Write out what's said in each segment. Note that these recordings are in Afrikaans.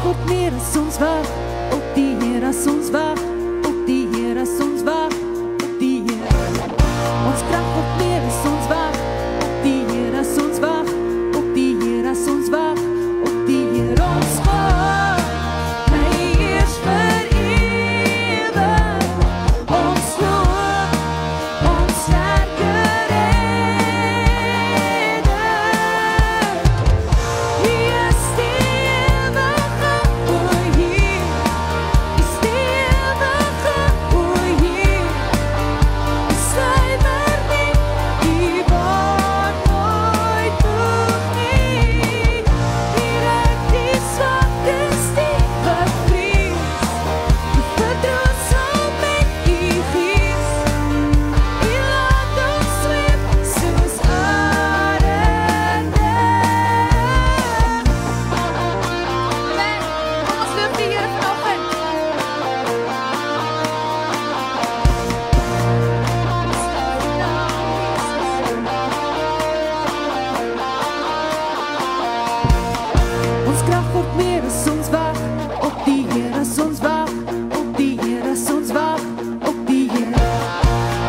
word meer as ons wag op die Here, as ons wag op die Here, as ons wag op die Here. Ons krag word meer as ons wag op die Here, as ons wag op die Here, as ons wag op die Here. Ons wag, hy is vir ewig. Ons hoop, ons sterke Redder. Hy is die ewige o Heer, is die ewige o Heer. Sluimer nie, die word nooit moeg nie. Hier uit die swaktes die bevrees, die vertroos sal met die Gees. Hy laat ons swem soos arende. Ons loof die Here vanoggend. Ons krag word meer as ons wag op die Here, as ons wag op die Here, as ons wag op die Here.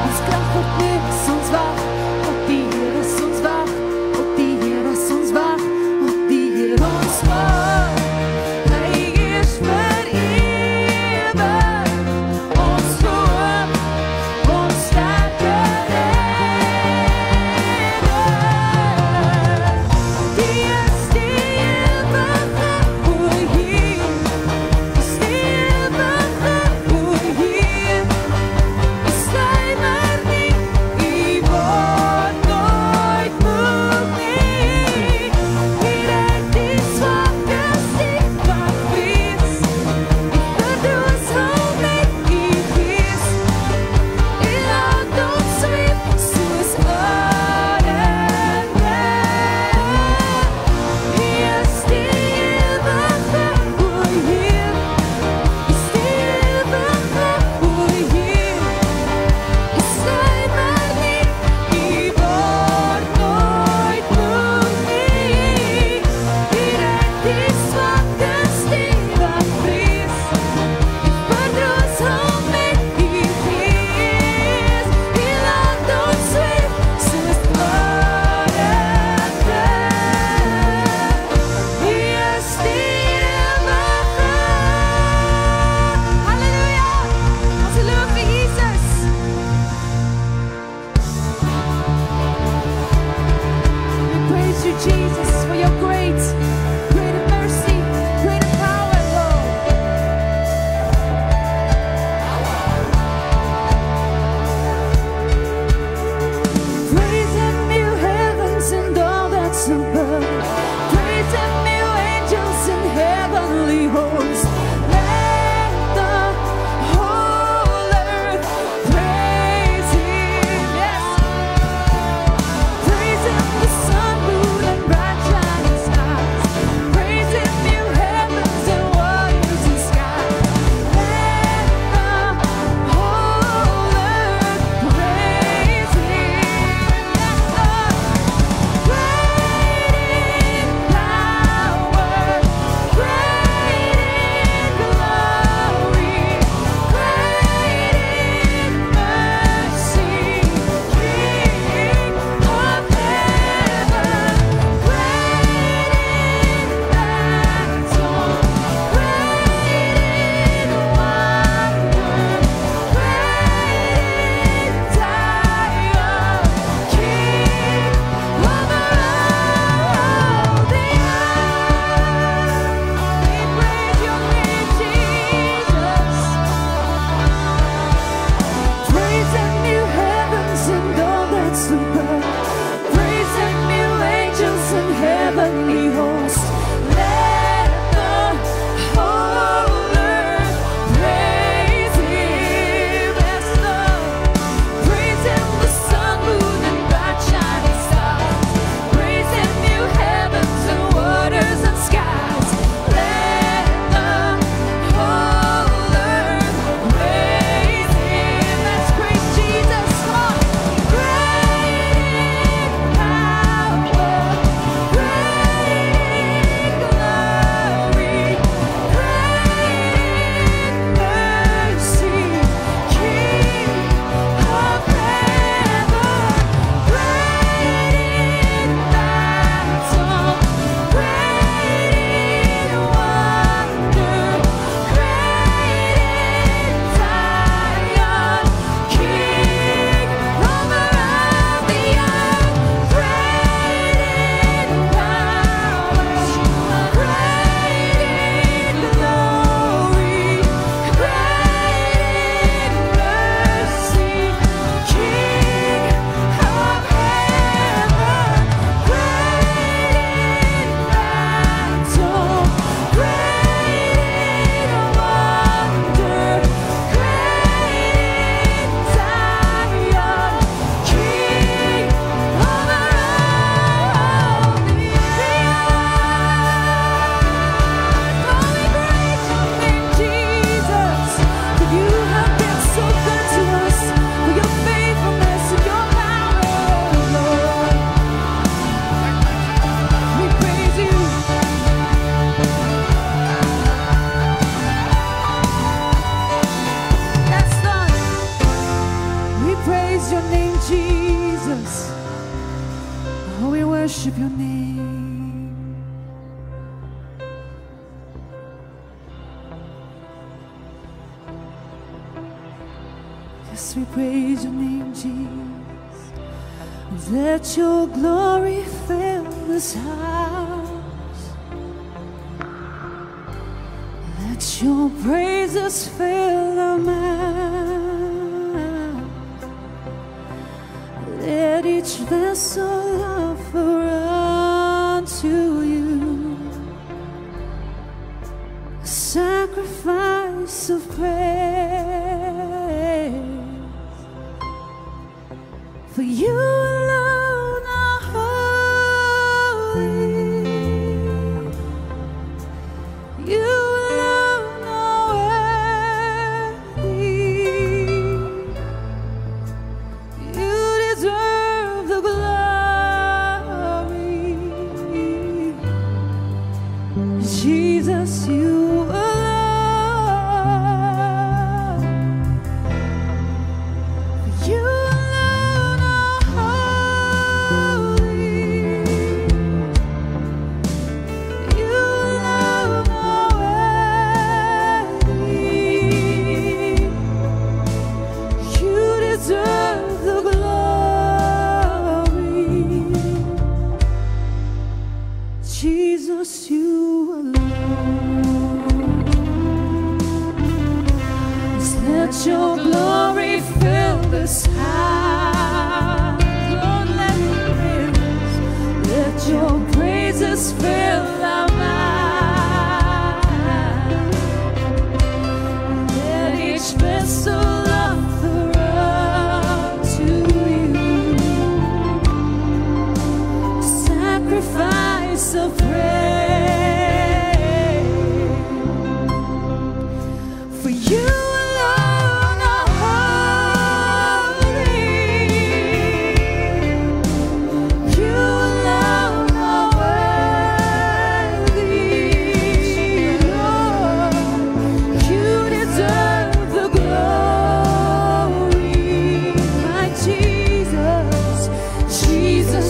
Ons krag word meer as ons wag op die Here, as ons wag op die Here, as ons wag op die Here. Ons wag, hy is vir ewig. Ons hoop, ons sterke Redder. Die is die ewige o Heer, is die ewige o Heer. Sluimer nie, hy word nooit moeg nie. Hier uit die swaktes Yes, we praise your name, Jesus. Let your glory fill this house. Let your praises fill our mouth. Let each vessel offer unto you a sacrifice of praise. For you alone are holy. You alone are worthy. You deserve the glory. Jesus, you alone. You Jesus, you alone. Just let your glory fill this house. Lord, let your praises fill our mouth. Let each vessel offer unto you sacrifice of praise. For you alone are holy. You alone are worthy. Lord, you deserve the glory. My Jesus, Jesus,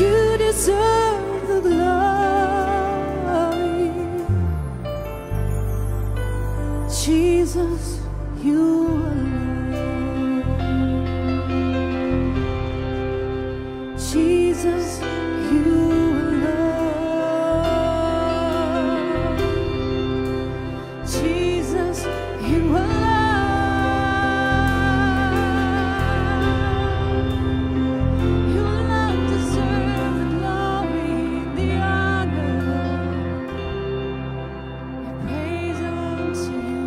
you deserve the glory. Jesus, you alone. Jesus, you alone. Jesus, you alone. You alone deserve the glory, the honor. We praise unto you.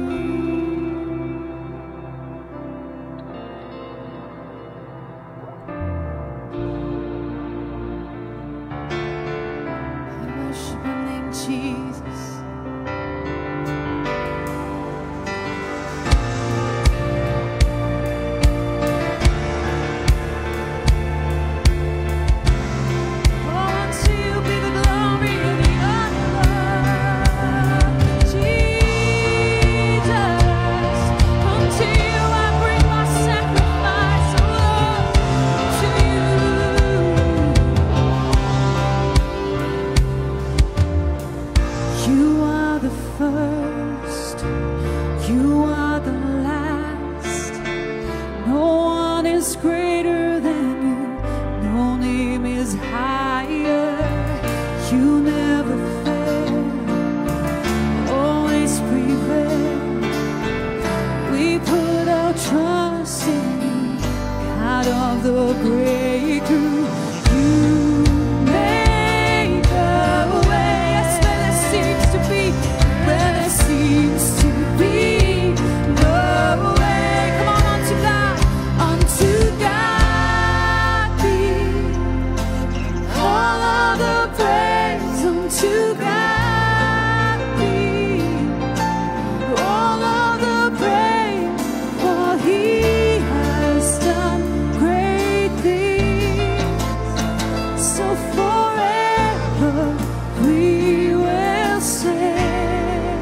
So forever we will sing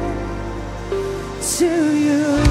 to you.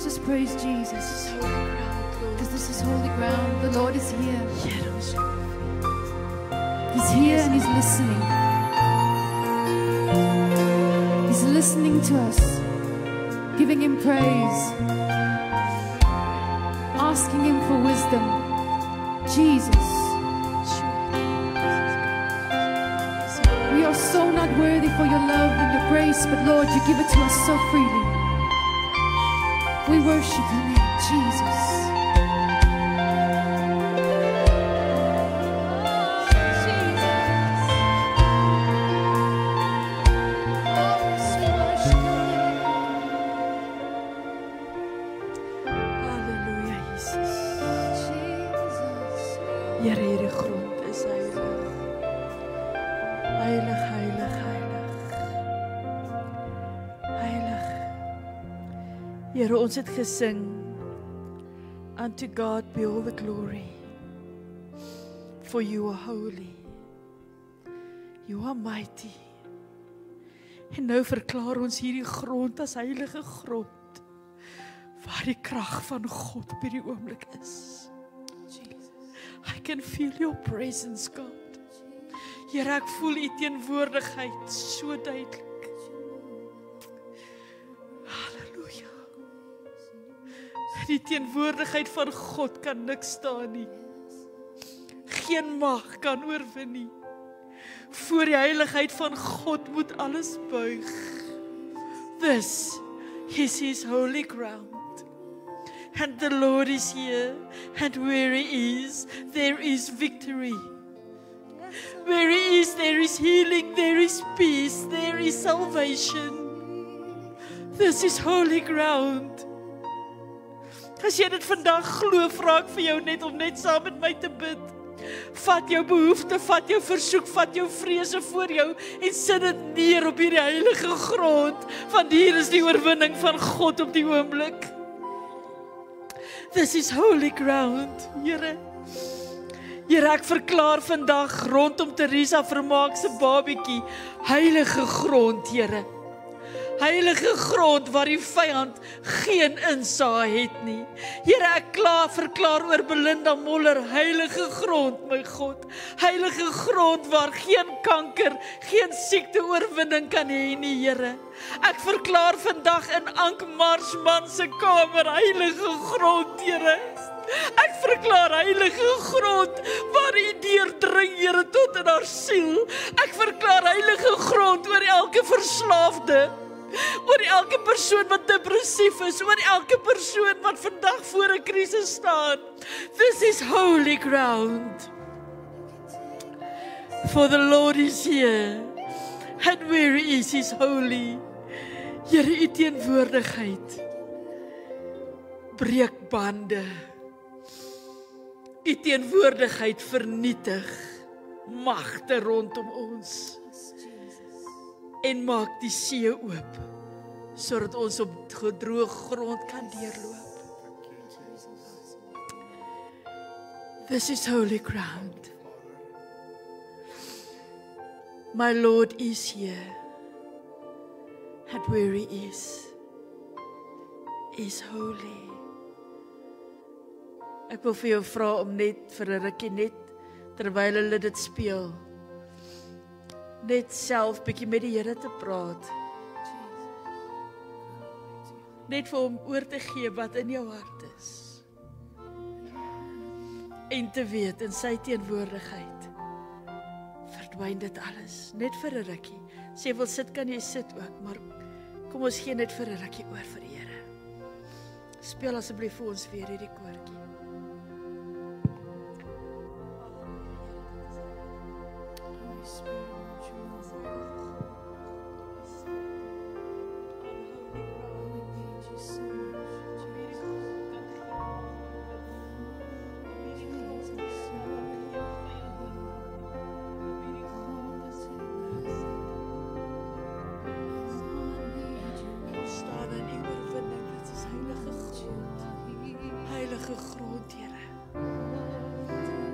Just praise Jesus. Because this is holy ground. The Lord is here. He's here and He's listening. He's listening to us, giving Him praise, asking Him for wisdom. Jesus. We are so not worthy for your love and your grace, but Lord, you give it to us so freely. We worship your name, Jesus. Here ons het gesing, unto God be all the glory, for you are holy, you are mighty. En nou verklaar ons hierdie grond as heilige grond, waar die krag van God op hierdie oomblik is. I can feel your presence, God. Here, ek voel u teenwoordigheid so duidelik. Die teenwoordigheid van God kan niks staan nie. Geen mag kan oorwin nie. Voor die heiligheid van God moet alles buig. This is His holy ground. And the Lord is here. And where He is, there is victory. Where He is, there is healing, there is peace, there is salvation. This is holy ground. As jy dit vandag glo, vra ek vir jou net om net saam met my te bid. Vat jou behoefte, vat jou versoek, vat jou vrese voor jou en sit dit neer op hierdie heilige grond, want hier is die oorwinning van God op die oomblik. This is holy ground, Here. Here, ek verklaar vandag rondom Teresa Vermaak se babietjie, heilige grond, Here. Heilige grond waar die vyand geen insaag het nie. Here, ek verklaar oor Belinda Moller, heilige grond, my God. Heilige grond waar geen kanker, geen siekte oorwinning kan hê nie, Here. Ek verklaar vandag in Ank Marsman se kamer, heilige grond, Here. Ek verklaar heilige grond waar U deurdring, Here, tot in haar siel. Ek verklaar heilige grond oor elke verslaafde. Oor elke persoon wat depressief is, oor elke persoon wat vandag voor 'n krisis staan. This is holy ground. For the Lord is here, and where He is holy. Here, U teenwoordigheid breek bande. U teenwoordigheid vernietig magte rondom ons. En maak die see oop, sodat ons op gedroog grond kan deurloop. This is holy ground. My Lord is here, and where He is holy. Ek wil vir jou vra om net vir 'n rukkie, net terwyl hulle dit speel, net self bietjie met die Here te praat. Net vir hom oor te gee wat in jou hart is. En te weet, in sy teenwoordigheid verdwyn dit alles. Net vir 'n rukkie. As jy wil sit, kan jy sit ook, maar kom ons gee net vir 'n rukkie oor vir die Here. Speel asseblief vir ons weer hierdie koortjie.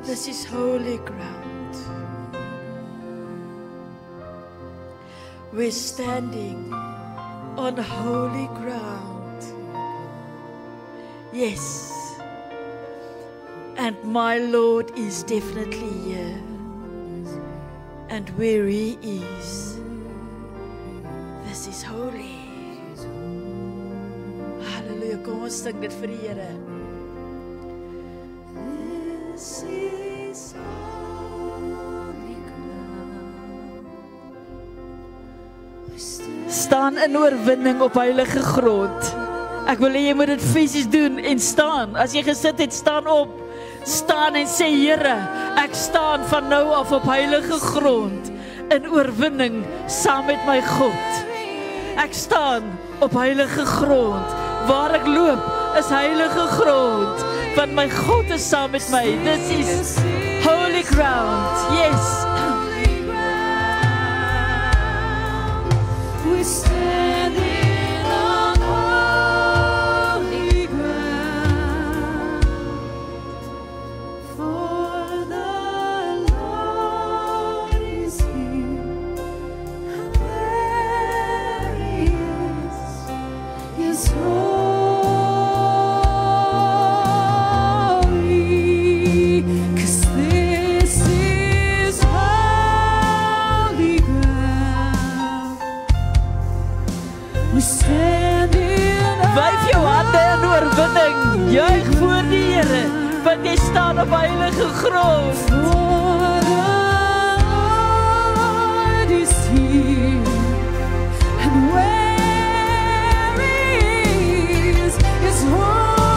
This is holy ground. We're standing on holy ground. Yes. And my Lord is definitely here. And where He is, this is holy. Halleluja, kom ons sing dit vir die Here. This is holy ground. Staan in oorwinning op heilige grond. Ek wil hê jy moet dit fisies doen en staan. As jy gesit het, staan op. Staan en sê, Here, ek staan van nou af op heilige grond in oorwinning saam met my God. Ek staan op heilige grond. Waar ek loop is heilige grond, want my God is saam met my. This is holy ground. Yes. We standing on holy ground, for the Lord is here, and where He is holy, 'cause this is holy ground. We stand in wyf jou hande in oorwinning, juig voor die Here, want jy staan op heilige grond. For the Lord is here, and where He is holy.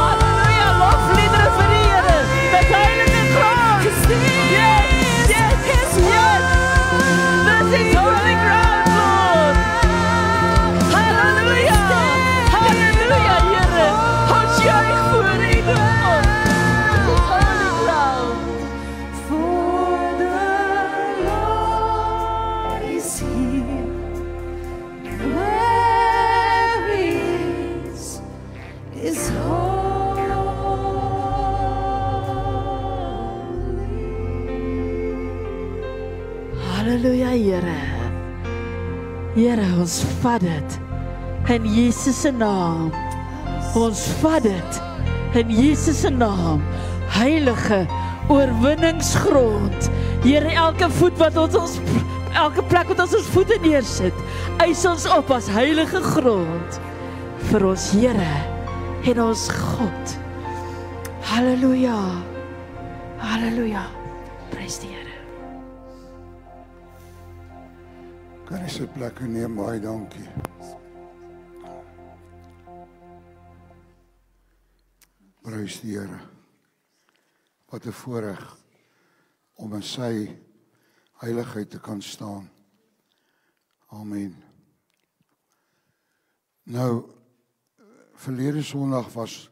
Halleluja, lofliedere vir die Here, met heilige grond. Yes, yes, yes. This is holy ground, Lord. Halleluja, halleluja, Here. Ons juig voor U, God. Holy ground. For the Lord is here, where He is holy. Halleluja, Here. Here, ons vat dit in Jesus se naam. Ons vat dit in Jesus se naam. Heilige oorwinningsgrond. Here, elke voet wat ons elke plek wat ons voete neersit, eis ons op as heilige grond vir ons Here en ons God. Halleluja. Halleluja. Prys die Here. Kan jy sit plek neem, baie dankie. Prys die Here. Wat 'n voorreg om in sy heiligheid te kan staan. Amen. Nou, verlede Sondag was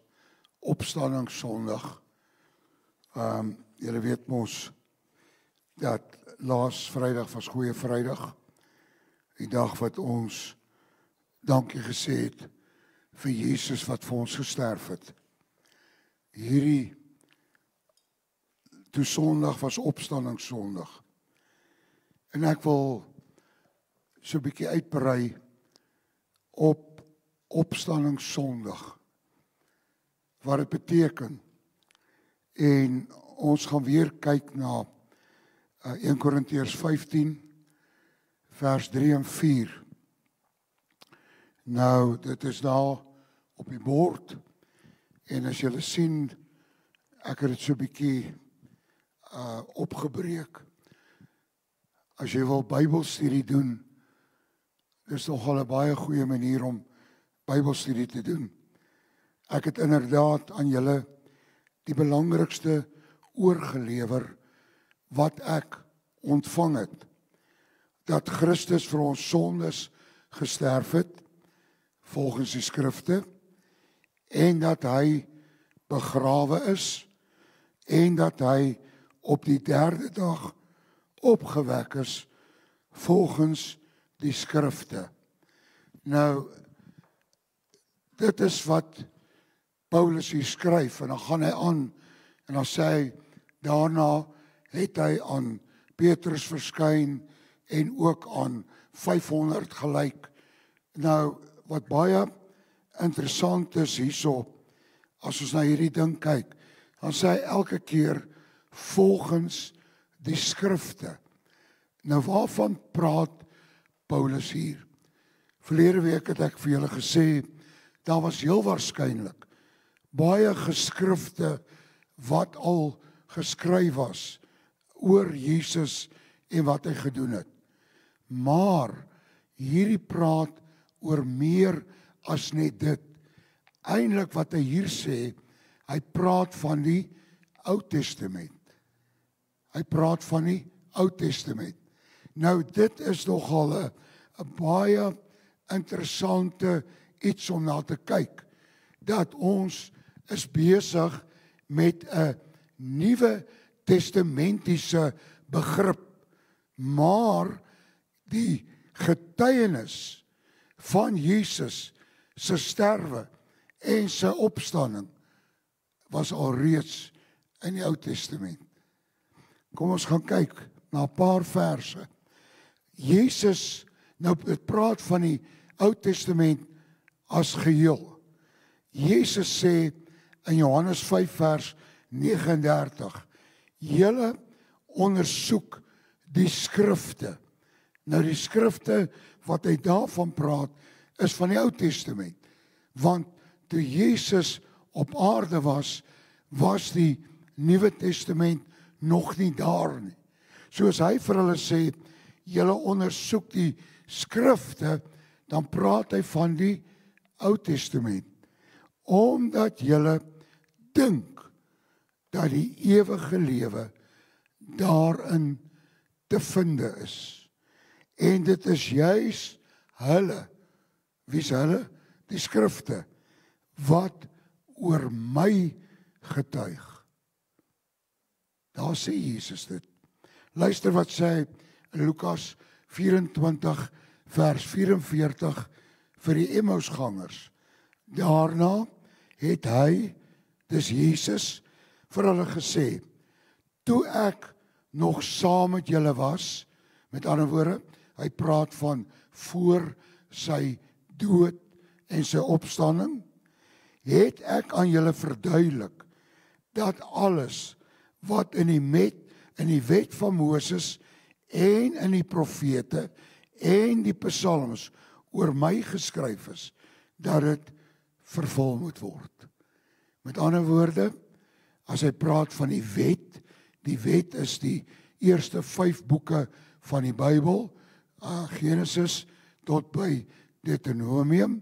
Opstandingssondag. Julle weet mos dat laas Vrydag was Goeie Vrydag. Die dag wat ons dankie gesê het vir Jesus wat vir ons gesterf het. Hierdie toe Sondag was Opstandingssondag. En ek wil so 'n bietjie uitbrei op Opstandingssondag. Wat dit beteken. En ons gaan weer kyk na 1 Korintiërs 15 vers 3 en 4. Nou, dit is daar op die bord. En as julle sien, ek het dit so 'n bietjie opgebreek. As jy wil Bybelstudie doen, dis nogal 'n baie goeie manier om Bybelstudie te doen. Ek het inderdaad aan julle die belangrikste oorgelewer wat ek ontvang het. Dat Christus vir ons sondes gesterf het, volgens die skrifte, en dat hy begrawe is, en dat hy op die 3de dag opgewek is, volgens die skrifte. Nou, dit is wat Paulus hier skryf, en dan gaan hy aan, en dan sê hy, daarna het hy aan Petrus verskyn, en ook aan 500 gelyk. Nou, wat baie interessant is hierso, as ons na hierdie ding kyk, dan sê hy elke keer volgens die skrifte. Nou waarvan praat Paulus hier? Verlede week het ek vir julle gesê, daar was heel waarskynlik baie geskrifte wat al geskryf was oor Jesus en wat hy gedoen het. Maar hierdie praat oor meer as net dit. Eintlik wat hy hier sê, hy praat van die Ou Testament. Hy praat van die Ou Testament. Nou dit is nogal 'n baie interessante iets om na te kyk, dat ons is besig met 'n nuwe testamentiese begrip, maar die getuienis van Jesus se sterwe en sy opstanding was alreeds in die Ou Testament. Kom ons gaan kyk na 'n paar verse. Jesus, nou dit praat van die Ou Testament as geheel. Jesus sê in Johannes 5 vers 39, julle ondersoek die skrifte. Nou die skrifte wat hy daarvan praat, is van die Ou Testament. Want toe Jesus op aarde was die Nuwe Testament nog nie daar nie. Soos hy vir hulle sê, julle ondersoek die skrifte, dan praat hy van die Ou Testament. Omdat julle dink dat die ewige lewe daarin te vinde is. En dit is juis hulle, wie's hulle? Die skrifte, wat oor my getuig. Daar sê Jesus dit. Luister wat sê hy in Lukas 24 vers 44 vir die Emmausgangers. Daarna het hy, dis Jesus, vir hulle gesê, toe ek nog saam met julle was, met ander woorde, hy praat van voor sy dood en sy opstanding, het ek aan julle verduidelik dat alles wat in die wet van Moses en in die profete en die psalms oor my geskryf is, dat dit vervul moet word. Met ander woorde, as hy praat van die wet is die eerste 5 boeke van die Bybel, Genesis tot by Deuteronomium,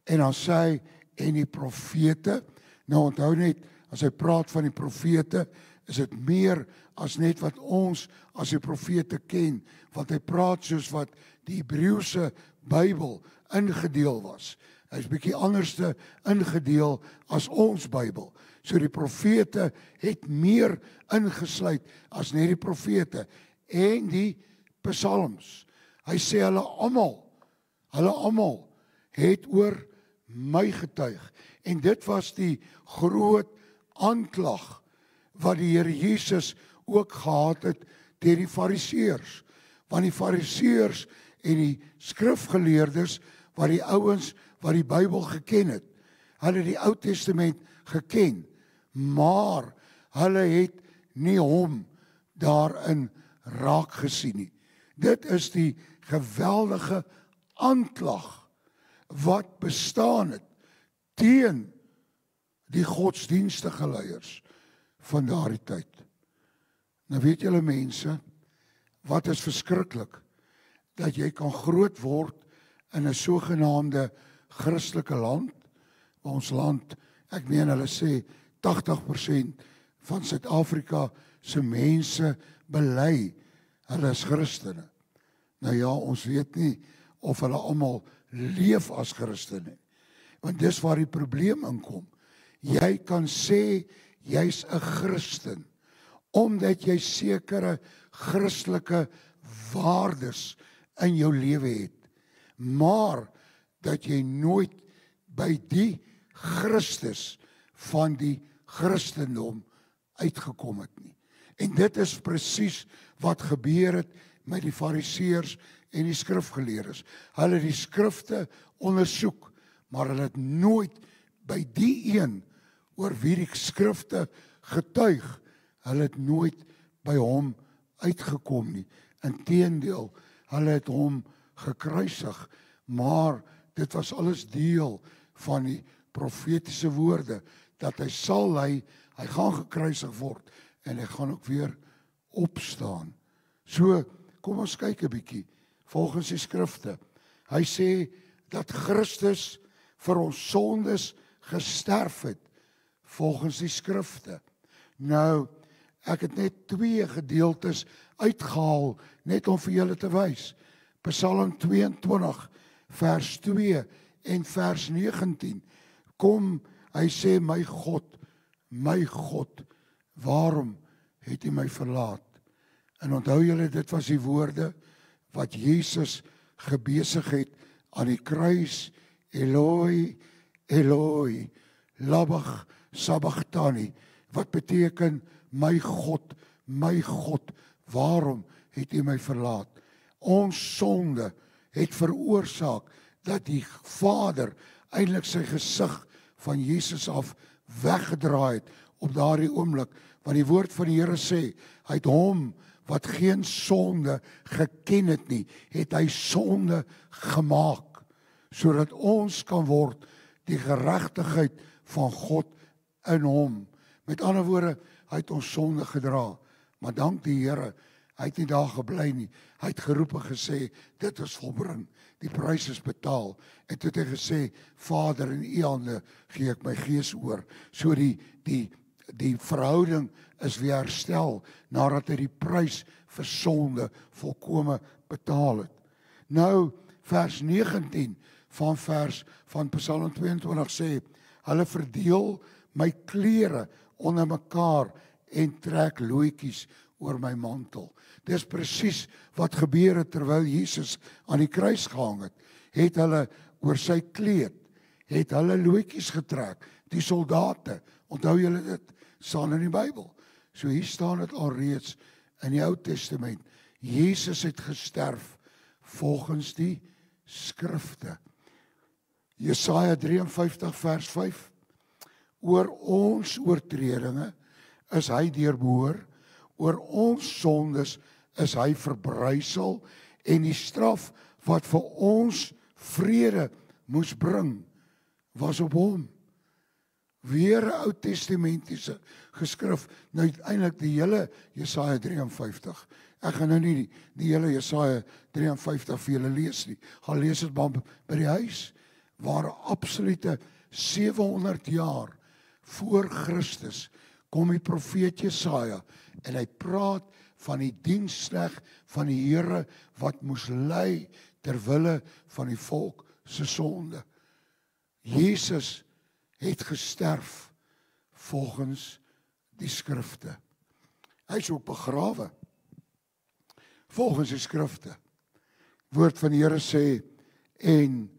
en dan sê hy, en die profete, nou onthou net, as hy praat van die profete, is dit meer as net wat ons as die profete ken, want hy praat soos wat die Hebreëse Bybel ingedeel was. Hy is bietjie anderste ingedeel as ons Bybel. So die profete het meer ingesluit as net die profete en die psalms. Hy sê hulle almal het oor my getuig. En dit was die groot aanklag wat die Here Jesus ook gehad het teen die Fariseërs. Want die Fariseërs en die skrifgeleerdes, wat die ouens wat die Bybel geken het, hulle die Ou Testament geken, maar hulle het nie hom daarin raak gesien nie. Dit is die geweldige aanklag wat bestaan het teen die godsdienstige leiers van daardie tyd. Nou weet julle mense, wat is verskriklik, dat jy kan groot word in 'n sogenaamde Christelike land. Ons land, ek meen hulle sê 80% van Suid-Afrika se mense bely, hulle is Christene. Nou ja, ons weet nie of hulle almal leef as Christene. Want dis waar die probleem inkom. Jy kan sê jy's 'n Christen omdat jy sekere Christelike waardes in jou lewe het, maar dat jy nooit by die Christus van die Christendom uitgekom het nie. En dit is presies wat gebeur het met die Fariseërs en die skrifgeleerdes. Hulle het die skrifte ondersoek, maar hulle het nooit by die een oor wie die skrifte getuig, hulle het nooit by hom uitgekom nie. Inteendeel, hulle het hom gekruisig, maar dit was alles deel van die profetiese woorde, dat hy sal ly, hy gaan gekruisig word, en hy gaan ook weer opstaan. So, kom ons kyk 'n bietjie, volgens die skrifte. Hy sê, dat Christus vir ons sondes gesterf het, volgens die skrifte. Nou, ek het net 2 gedeeltes uitgehaal, net om vir julle te wys. Psalm 22, vers 2 en vers 19. Kom, hy sê, my God, waarom het U my verlaat? En onthou julle, dit was die woorde wat Jesus gebesig het aan die kruis, Eloi, Eloi, lama sabachthani, wat beteken, my God, waarom het U my verlaat? Ons sonde het veroorsaak dat die Vader eintlik sy gesig van Jesus af weggedraai het op daardie oomblik, want die woord van die Here sê, hy het hom wat geen sonde geken het nie, het hy sonde gemaak, sodat ons kan word die geregtigheid van God in hom. Met ander woorde, hy het ons sonde gedra, maar dank die Here, hy het nie daar gebly nie, hy het geroep en gesê, dit is volbring, die prys is betaal, en toe het hy gesê, Vader, in U hande gee ek my gees oor, so die verhouding is weer herstel, nadat hy die prys vir sonde volkome betaal het. Nou, vers 19 van Psalm 22 sê, hulle verdeel my klere onder mekaar en trek looitjies oor my mantel. Dis presies wat gebeur het terwyl Jesus aan die kruis gehang het. Het hulle oor sy kleed, het hulle looitjies getrek, die soldate, onthou julle dit, staan in die Bybel. So hier staan dit alreeds in die Ou Testament. Jesus het gesterf volgens die skrifte. Jesaja 53 vers 5. Oor ons oortredinge is hy deurboor, oor ons sondes is hy verbrysel, en die straf wat vir ons vrede moes bring, was op hom. Weer 'n Ou Testamentiese geskrif, nou uiteindelik die hele Jesaja 53. Ek gaan nou nie die hele Jesaja 53 vir julle lees nie. Gaan lees dit maar by die huis, waar absolute 700 jaar voor Christus kom die profeet Jesaja en hy praat van die diensknegt van die Here wat moes ly ter wille van die volk se sonde. Jesus het gesterf volgens die skrifte. Hy is ook begrawe volgens die skrifte. Woord van die Here sê, en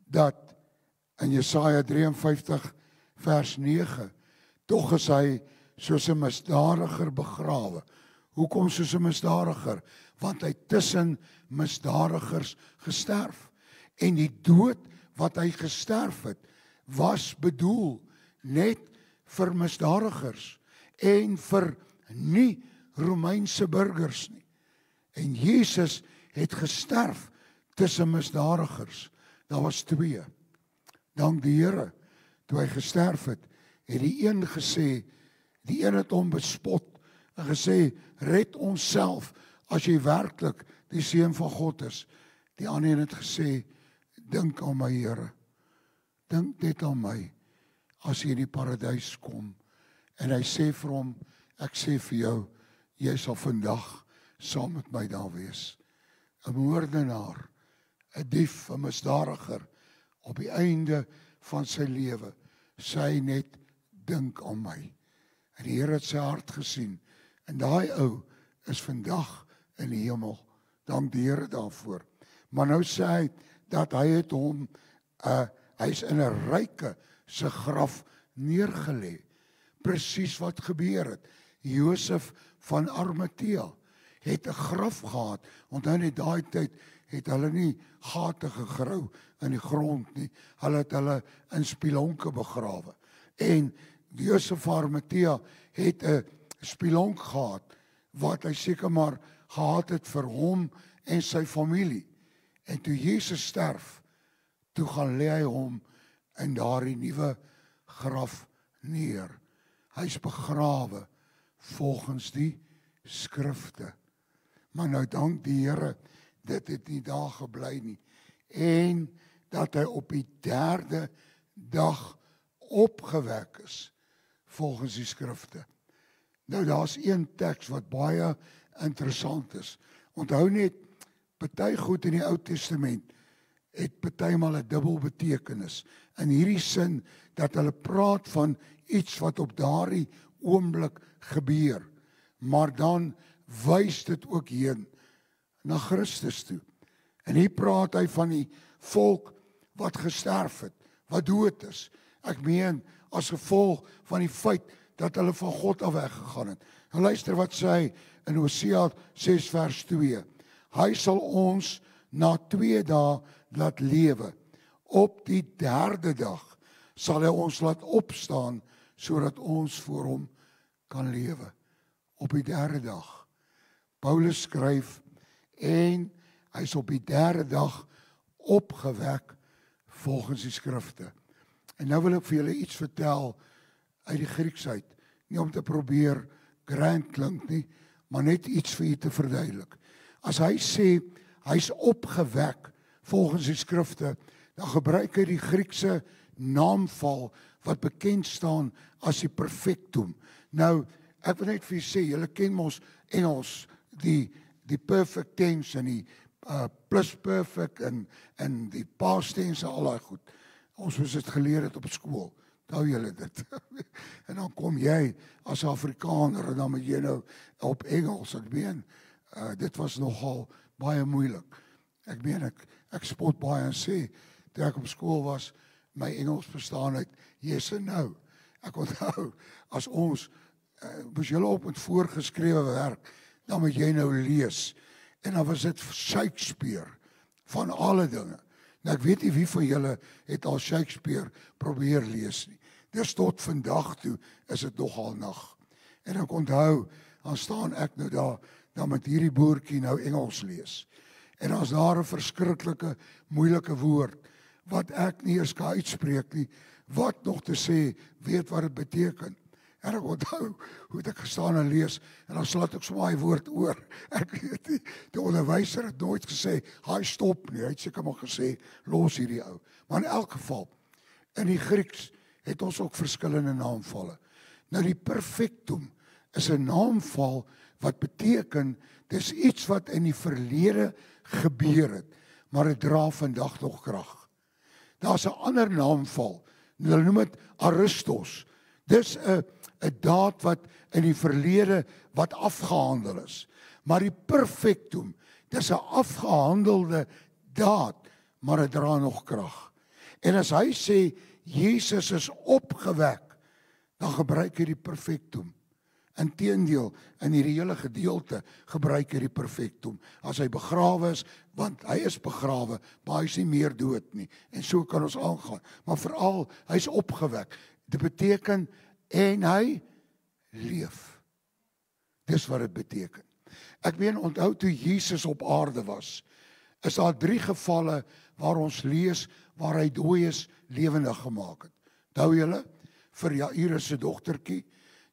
dat in Jesaja 53 vers 9, tog is hy soos 'n misdadiger begrawe. Hoekom soos 'n misdadiger? Want hy tussen misdadigers gesterf. En die dood wat hy gesterf het, was bedoel net vir misdadigers en vir nie Romeinse burgers nie. En Jesus het gesterf tussen misdadigers. Daar was 2. Dank die Here, toe hy gesterf het, het die een gesê, die een het hom bespot en gesê, red onsself as jy werklik die seun van God is. Die ander het gesê, dink aan my Here. Dink net aan my as jy in die paradys kom. En hy sê vir hom, ek sê vir jou, jy sal vandag saam met my daar wees. 'n moordenaar, 'n dief, 'n misdadiger, op die einde van sy lewe, sê hy net, dink aan my. En die Here het sy hart gesien, en daai ou is vandag in die hemel. Dank die Here daarvoor. Maar nou sê hy, dat hy het hom, hy is in 'n ryke se graf neergelê. Presies wat gebeur het. Josef van Arimatea het 'n graf gehad, onthou net daai tyd het hulle nie gate gegrou in die grond nie. Hulle het hulle in spilonke begrawe. En Josef van Arimatea het 'n spilonk gehad, wat hy seker maar gehad het vir hom en sy familie. En toe Jesus sterf, toe gaan lê hy hom in daardie nuwe graf neer. Hy's begrawe volgens die skrifte. Maar nou dank die Here, dit het nie daar gebly nie. En dat hy op die 3de dag opgewek is, volgens die skrifte. Nou daar's een teks wat baie interessant is. Onthou net, party goed in die Ou Testament het partymal 'n dubbel betekenis. In hierdie sin dat hulle praat van iets wat op daardie oomblik gebeur, maar dan wys dit ook heen na Christus toe. En hier praat hy van die volk wat gesterf het, wat dood is. Ek meen as gevolg van die feit dat hulle van God af weggegaan het. En luister wat sê hy in Hosea 6 vers 2. Hy sal ons na 2 dae laat lewe. Op die 3de dag sal hy ons laat opstaan, sodat ons voor hom kan lewe. Op die 3de dag. Paulus skryf, en hy is op die 3de dag opgewek volgens die skrifte. En nou wil ek vir julle iets vertel uit die Grieks uit. Nie om te probeer grand klink nie, maar net iets vir julle te verduidelik. As hy sê, hy's opgewek volgens die skrifte, dan gebruik hy die Griekse naamval wat bekend staan as die perfectum. Nou, ek wil net vir julle sê, julle ken mos Engels, die perfect tense en die plus perfect en die past tense en al daai goed. Ons moes dit geleer het op skool. Hou julle dit. En dan kom jy as Afrikaner en dan moet jy nou op Engels, ek meen, dit was nogal baie moeilik. Ek meen, ek spot baie en sê, toe ek op skool was, my Engels verstaan uit yes en no. Ek onthou, as ons, moes julle op met voorgeskrewe werk, dan moet jy nou lees. En dan was dit Shakespeare, van alle dinge. Nou ek weet nie wie van julle het al Shakespeare probeer lees nie. Dus tot vandag toe is dit nogal nag. En ek onthou, dan staan ek nou daar, dan met hierdie boertjie nou Engels lees. En as daar 'n verskriklike, moeilike woord, wat ek nie eens kan uitspreek nie, wat nog te sê, weet wat dit beteken. En ek onthou, hoe ek gestaan en lees, en dan slaat ek sommer die woord oor. Ek weet nie, die onderwyser het nooit gesê, hy stop nie, hy het seker maar gesê, los hierdie ou. Maar in elk geval, in die Grieks, het ons ook verskillende naamvalle. Nou die perfectum is 'n naamval wat beteken, dis iets wat in die verlede gebeur het, maar dit dra vandag nog krag. Daar's 'n ander naamval, hulle noem dit Aristos. Dis 'n daad wat in die verlede wat afgehandel is. Maar die perfectum, dis 'n afgehandelde daad, maar dit dra nog krag. En as hy sê, Jesus is opgewek, dan gebruik hy die perfectum. Inteendeel, in hierdie hele gedeelte gebruik hy die perfectum. As hy begrawe is, want hy is begrawe, maar hy is nie meer dood nie. En so kan ons aangaan. Maar veral, hy is opgewek. Dit beteken, en hy leef. Dis wat dit beteken. Ek meen, onthou toe Jesus op aarde was, is daar 3 gevalle waar ons lees, waar hy dooies lewendig gemaak het. Onthou julle, vir Jairus se dogtertjie,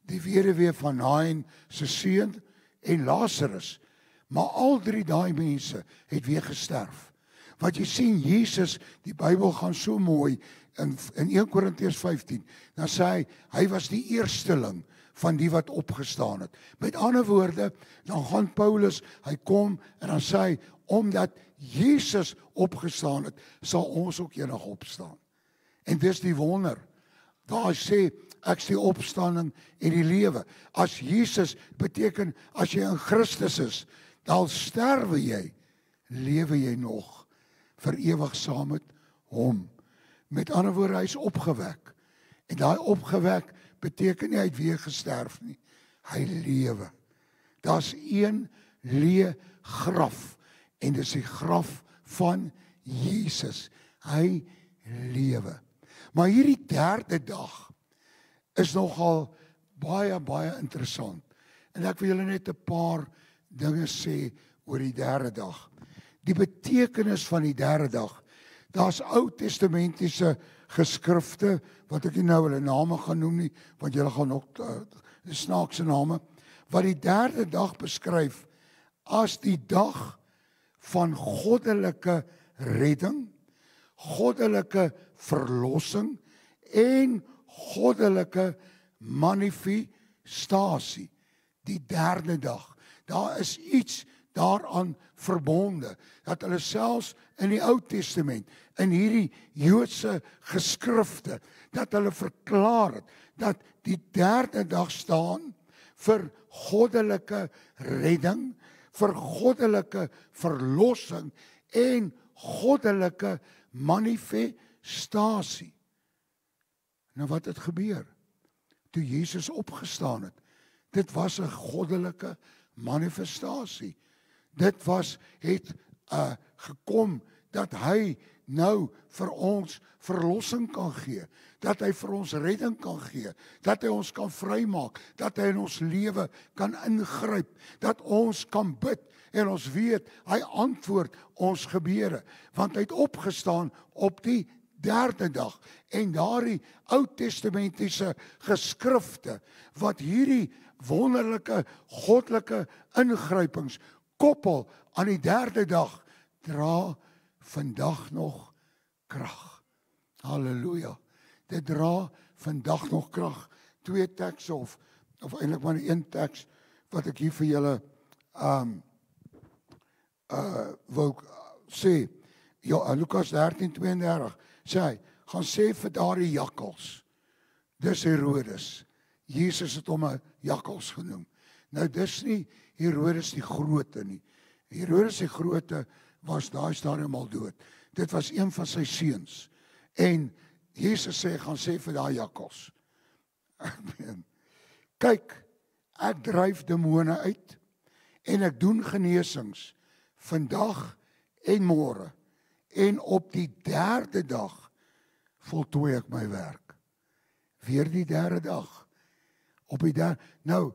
die weduwee van Nain se seun en Lazarus. Maar al 3 daai mense het weer gesterf. Wat jy sien, Jesus, die Bybel gaan so mooi, in 1 Korintiërs 15, dan sê hy was die eersteling van die wat opgestaan het. Met ander woorde, dan gaan Paulus, hy kom en dan sê hy, omdat Jesus opgestaan het, sal ons ook eendag opstaan. En dis die wonder. Daar sê, ek is die opstanding en die lewe. As Jesus beteken, as jy in Christus is, dan sterwe jy, lewe jy nog, vir ewig saam met hom. Met ander woorde, hy is opgewek. En daai opgewek beteken nie, hy het weer gesterf nie. Hy lewe. Daar's een leë graf, en dis die graf van Jesus. Hy lewe. Maar hierdie 3de dag is nogal baie, baie interessant. En ek wil julle net 'n paar dinge sê oor die derde dag. Die betekenis van die derde dag. Daar's Ou Testamentiese geskrifte, wat ek nie nou hulle name gaan noem nie, want julle gaan ook snaakse name, wat die derde dag beskryf as die dag van goddelike redding, goddelike verlossing en goddelike manifestasie. Die derde dag. Daar is iets daaraan verbonde, dat hulle selfs in die Ou Testament, in hierdie Joodse geskrifte, dat hulle verklaar het, dat die derde dag staan vir goddelike redding, vir goddelike verlossing en goddelike manifestasie. Nou wat het gebeur? Toe Jesus opgestaan het, dit was 'n goddelike manifestasie. Dit het gekom dat hy nou vir ons verlossing kan gee, dat hy vir ons redding kan gee, dat hy ons kan vrymaak, dat hy in ons lewe kan ingryp, dat ons kan bid en ons weet hy antwoord ons gebede, want hy het opgestaan op die derde dag. En daardie Ou Testamentiese geskrifte wat hierdie wonderlike goddelike ingrypings koppel aan die derde dag, dra vandag nog krag. Halleluja. Dit dra vandag nog krag. 2 tekste of eintlik maar 1 teks wat ek hier vir julle wou sê. Ja, Lukas 13:32 sê hy, gaan sê vir daardie jakkals, dis Herodes. Jesus het hom 'n jakkals genoem. Nou dis nie Herodes die Grote nie. Herodes die Grote was daai stadium al dood. Dit was een van sy seuns. En Jesus sê, gaan sê vir daai jakkals. Kyk, ek dryf demone uit en ek doen genesings vandag en môre. En op die derde dag voltooi ek my werk. Weer die derde dag. Op die derde, nou,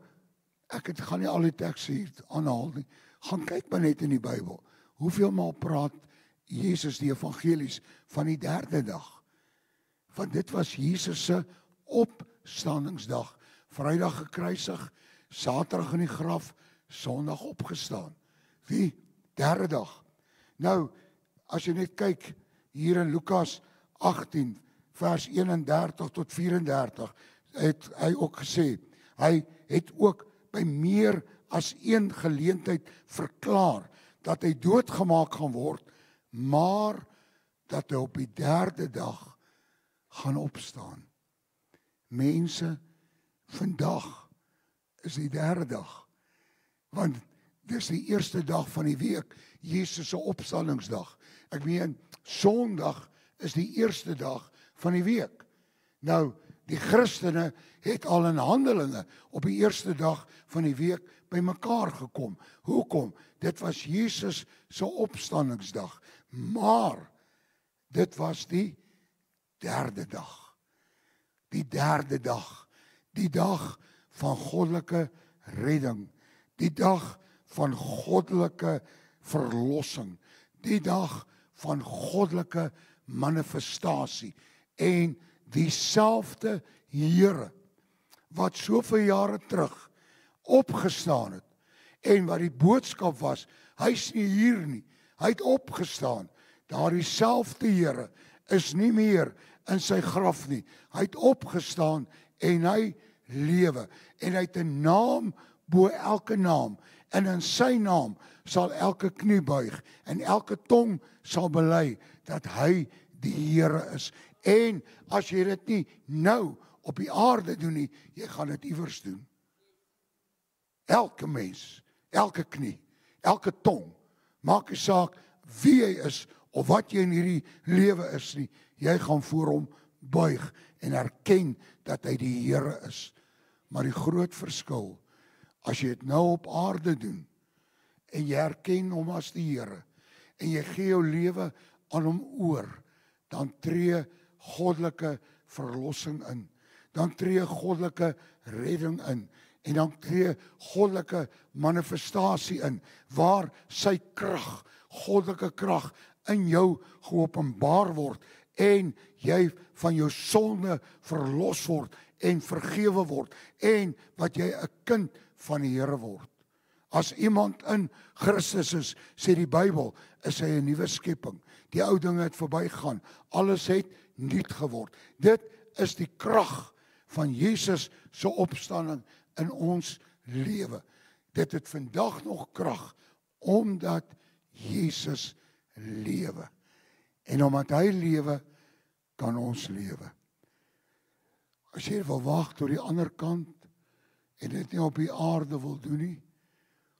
ek gaan nie al die tekste hier aanhaal nie. Gaan kyk maar net in die Bybel. Hoeveel maal praat Jesus die evangelies van die derde dag? Want dit was Jesus se opstandingsdag. Vrydag gekruisig, Saterdag in die graf, Sondag opgestaan. Die derde dag. Nou, as jy net kyk hier in Lukas 18 vers 31 tot 34 het hy ook gesê, hy het ook by meer as een geleentheid verklaar dat hy doodgemaak gaan word, maar dat hy op die derde dag gaan opstaan. Mense, vandag is die derde dag, want dis die eerste dag van die week, Jesus se opstandingsdag. Ek meen, Sondag is die eerste dag van die week. Nou, die Christene het al in Handelinge op die eerste dag van die week by mekaar gekom. Hoekom? Dit was Jesus se opstandingsdag. Maar, dit was die derde dag. Die derde dag. Die dag van goddelike redding. Die dag van goddelike verlossing. Die dag van goddelike manifestasie. En dieselfde Here wat soveel jare terug opgestaan het en wat die boodskap was, hy's nie hier nie, hy het opgestaan. Daardie selfde Here is nie meer in sy graf nie. Hy het opgestaan en hy lewe en hy het 'n naam bo elke naam en in sy naam sal elke knie buig en elke tong sal bely dat hy die Here is. En as jy dit nie nou op die aarde doen nie, jy gaan dit iewers doen. Elke mens, elke knie, elke tong, maak nie saak wie jy is of wat jy in hierdie lewe is nie, jy gaan voor hom buig en erken dat hy die Here is. Maar die groot verskil, as jy dit nou op aarde doen en jy erken hom as die Here en jy gee jou lewe aan hom oor, dan tree goddelike verlossing in. dan tree goddelike redding in. En dan tree goddelike manifestasie in, waar sy krag, goddelike krag, in jou geopenbaar word, en jy van jou sonde verlos word, en vergewe word, en wat jy 'n kind van die Here word. As iemand in Christus is, sê die Bybel, is hy 'n nuwe skepping. Die ou dinge het verbygegaan, alles het nuut geword. Dit is die krag van Jesus se opstanding in ons lewe. Dit het vandag nog krag, omdat Jesus lewe. En omdat hy lewe, kan ons lewe. As jy wil wag tot die ander kant, en dit nie op die aarde wil doen nie,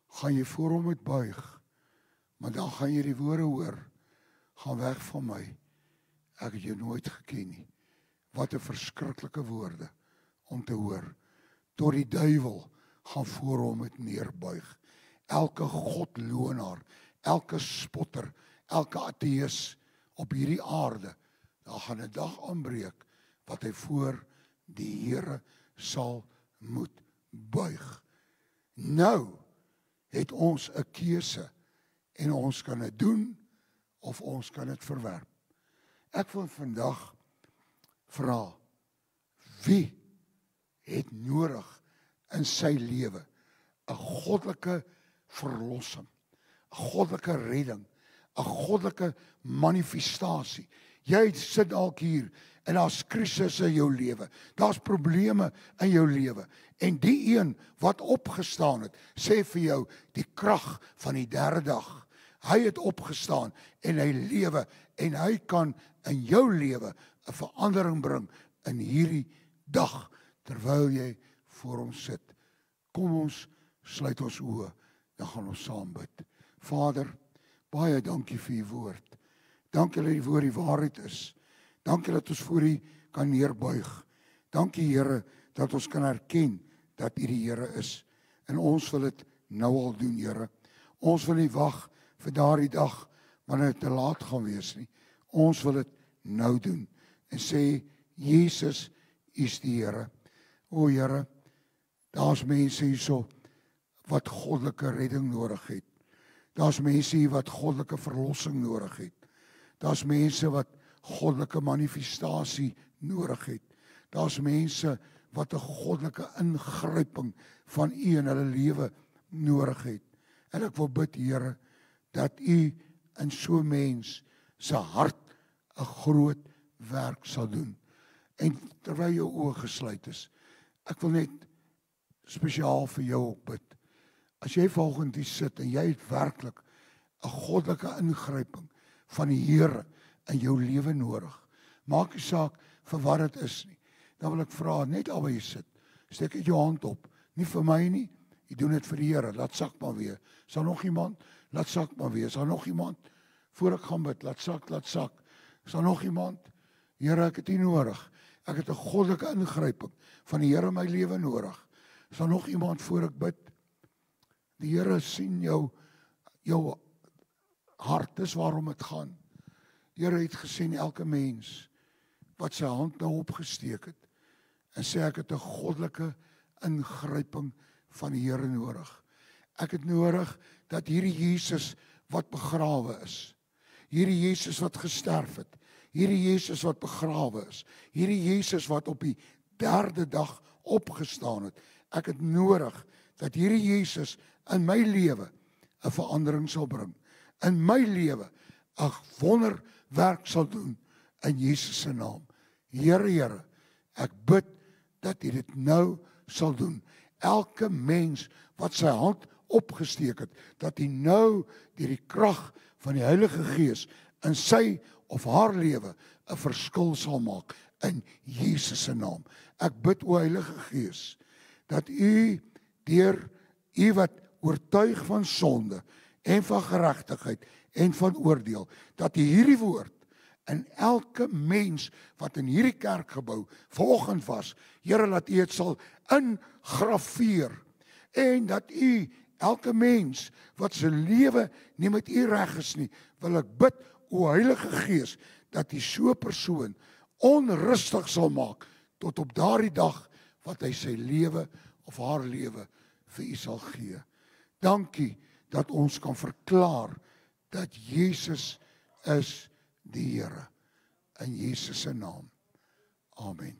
gaan jy voor hom moet buig, maar dan gaan jy die woorde hoor, gaan weg van my, ek het jou nooit geken nie. Wat 'n verskriklike woorde om te hoor. Tot die duiwel gaan voor hom moet neerbuig. Elke godlonaar, elke spotter, elke ateïs op hierdie aarde, daar gaan 'n dag aanbreek wat hy voor die Here sal moet buig. Nou het ons 'n keuse, en ons kan dit doen of ons kan dit verwerp. Ek wil vandag vra, wie het nodig in sy lewe 'n goddelike verlossing, 'n goddelike redding, 'n goddelike manifestasie? Jy sit dalk hier en daar's krisisse in jou lewe, daar's probleme in jou lewe, en die een wat opgestaan het, sê vir jou die krag van die derde dag. Hy het opgestaan en hy lewe, en hy kan in jou lewe 'n verandering bring in hierdie dag, terwyl jy voor hom sit. Kom ons sluit ons oë, dan gaan ons saam bid. Vader, baie dankie vir u woord. Dankie dat die woord die waarheid is. Dankie dat ons voor u kan neerbuig. Dankie Here dat ons kan erken dat u die Here is. En ons wil dit nou al doen, Here. Ons wil nie wag vir daardie dag wanneer dit te laat gaan wees nie. Ons wil dit nou doen en sê, Jesus is die Here. O Here, daar's mense hierso wat goddelike redding nodig het. Daar's mense hier wat goddelike verlossing nodig het. Daar's mense wat goddelike manifestasie nodig het. Daar's mense wat 'n goddelike ingryping van u in hulle lewe nodig het. En ek wil bid, Here, dat u in so 'n mens se hart 'n groot werk sal doen. En terwyl jou oë gesluit is, ek wil net spesiaal vir jou ook bid. As jy volgende hier sit en jy het werklik 'n goddelike ingryping van die Here in jou lewe nodig, maak nie saak vir wat dit is nie, dan wil ek vra, net al waar jy sit, steek uit jou hand op, nie vir my nie, jy doen dit vir die Here, laat sak maar weer. Is daar nog iemand? Laat sak maar weer. Is daar nog iemand? Voor ek gaan bid, laat sak. Is daar nog iemand? Here, ek het u nodig. Ek het 'n goddelike ingryping van die Here in my lewe nodig. Is daar nog iemand voor ek bid? Die Here sien jou hart, dis waarom dit gaan. Die Here het gesien elke mens wat sy hand nou opgesteek het en sê, ek het 'n goddelike ingryping van die Here nodig. Ek het nodig dat hierdie Jesus wat begrawe is, hierdie Jesus wat gesterf het, hierdie Jesus wat begrawe is, hierdie Jesus wat op die derde dag opgestaan het, ek het nodig dat hierdie Jesus in my lewe 'n verandering sal bring, in my lewe 'n wonderwerk sal doen, in Jesus se naam. Here, ek bid dat u dit nou sal doen. Elke mens wat sy hand opgesteek het, dat hy nou deur die krag van die Heilige Gees in sy of haar lewe 'n verskil sal maak, in Jesus se naam. Ek bid, o Heilige Gees, dat u deur u wat oortuig van sonde en van geregtigheid en van oordeel, dat u hierdie woord in elke mens wat in hierdie kerkgebou vanoggend was, Here, dat u dit sal ingrafeer, en dat u elke mens wat sy lewe nie met u reg is nie, wil ek bid, o Heilige Gees, dat u so 'n persoon onrustig sal maak tot op daardie dag wat hy sy lewe of haar lewe vir u sal gee. Dankie dat ons kan verklaar dat Jesus is die Here. In Jesus se naam. Amen.